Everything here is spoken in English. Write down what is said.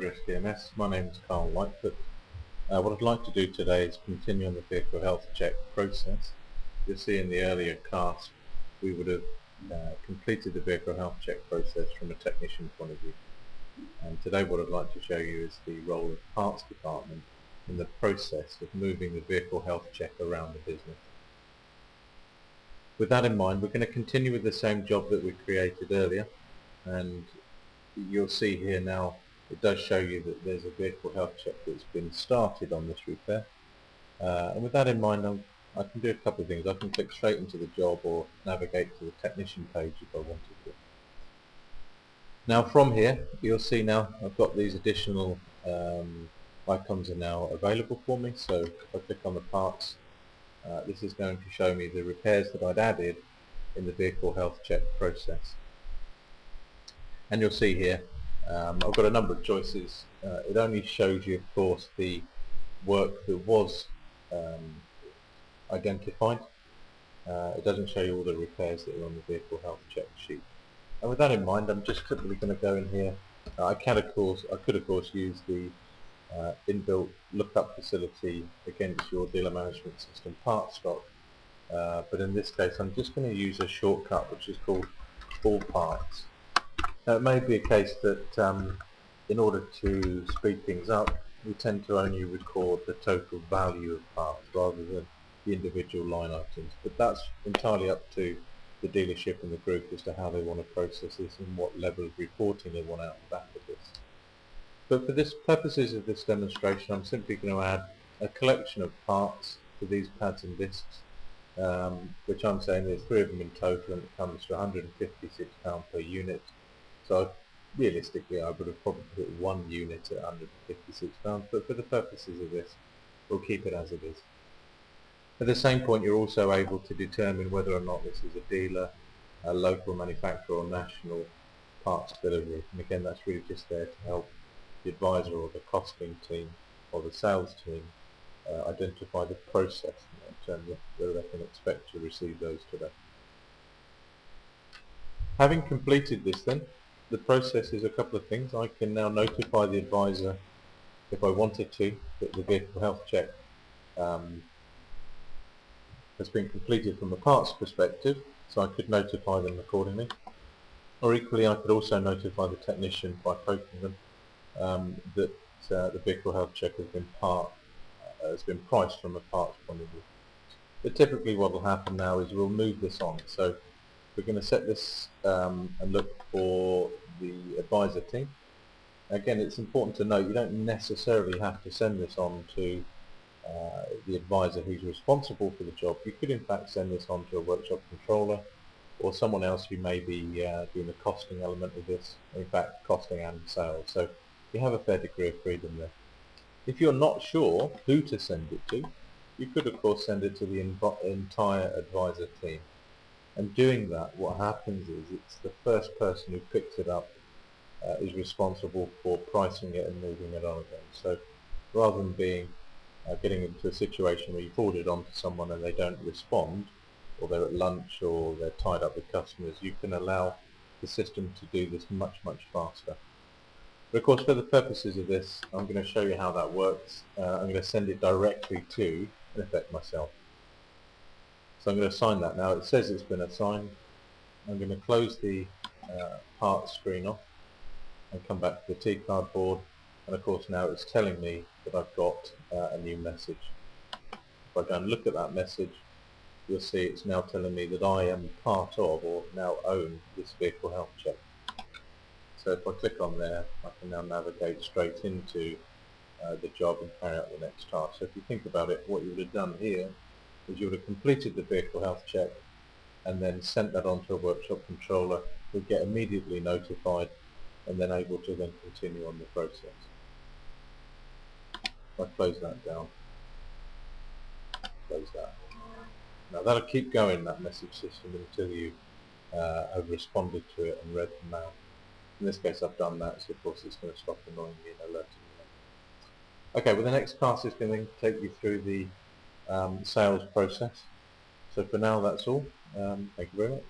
ProgressDMS. My name is Carl Lightfoot. What I'd like to do today is continue on the vehicle health check process. You'll see in the earlier cast we would have completed the vehicle health check process from a technician point of view. And today what I'd like to show you is the role of parts department in the process of moving the vehicle health check around the business. With that in mind, we're going to continue with the same job that we created earlier, and you'll see here now it does show you that there's a vehicle health check that's been started on this repair. And with that in mind, I can do a couple of things. I can click straight into the job or navigate to the technician page if I wanted to. Now from here you'll see now I've got these additional icons are now available for me. So if I click on the parts, this is going to show me the repairs that I'd added in the vehicle health check process. And you'll see here I've got a number of choices. It only shows you, of course, the work that was identified. It doesn't show you all the repairs that are on the vehicle health check sheet. And with that in mind, I'm just quickly going to go in here. I could of course use the inbuilt lookup facility against your dealer management system part stock, but in this case I'm just going to use a shortcut which is called all parts. Now it may be a case that in order to speed things up we tend to only record the total value of parts rather than the individual line items, but that's entirely up to the dealership and the group as to how they want to process this and what level of reporting they want out the back of this. But for this purposes of this demonstration, I'm simply going to add a collection of parts to these pads and discs, which I'm saying there's 3 of them in total, and it comes to £156 per unit. So realistically I would have probably put 1 unit at £156, but for the purposes of this we'll keep it as it is. At the same point you're also able to determine whether or not this is a dealer, a local manufacturer or national parts delivery, and again that's really just there to help the advisor or the costing team or the sales team identify the process in terms of whether they can expect to receive those today. Having completed this then, the process is a couple of things. I can now notify the advisor, if I wanted to, that the vehicle health check has been completed from a parts perspective, so I could notify them accordingly. Or equally I could also notify the technician by poking them that the vehicle health check has been priced from a parts point of view. But typically what will happen now is we'll move this on. So we're going to set this and look for the advisor team. Again, it's important to note you don't necessarily have to send this on to the advisor who's responsible for the job. You could in fact send this on to a workshop controller or someone else who may be doing the costing element of this, in fact costing and sales. So you have a fair degree of freedom there. If you're not sure who to send it to, you could of course send it to the entire advisor team. And doing that, what happens is it's the first person who picks it up is responsible for pricing it and moving it on again. So rather than getting into a situation where you forward it on to someone and they don't respond, or they're at lunch or they're tied up with customers, you can allow the system to do this much faster. But of course for the purposes of this I'm going to show you how that works. I'm going to send it directly to, in effect, myself. So I'm going to assign that now. It says it's been assigned. I'm going to close the parts screen off and come back to the T-card board, and of course now it's telling me that I've got a new message. If I go and look at that message, you'll see it's now telling me that I am part of or now own this vehicle health check. So if I click on there, I can now navigate straight into the job and carry out the next task. So if you think about it, what you would have done here is you would have completed the vehicle health check and then sent that on to a workshop controller who would get immediately notified and then able to then continue on the process. If I close that down, close that. Now that'll keep going, that message system, until you have responded to it and read them out. In this case I've done that, so of course it's going to stop annoying me and alerting me. Okay, well the next class is going to take you through the sales process. So for now that's all. Thank you very much.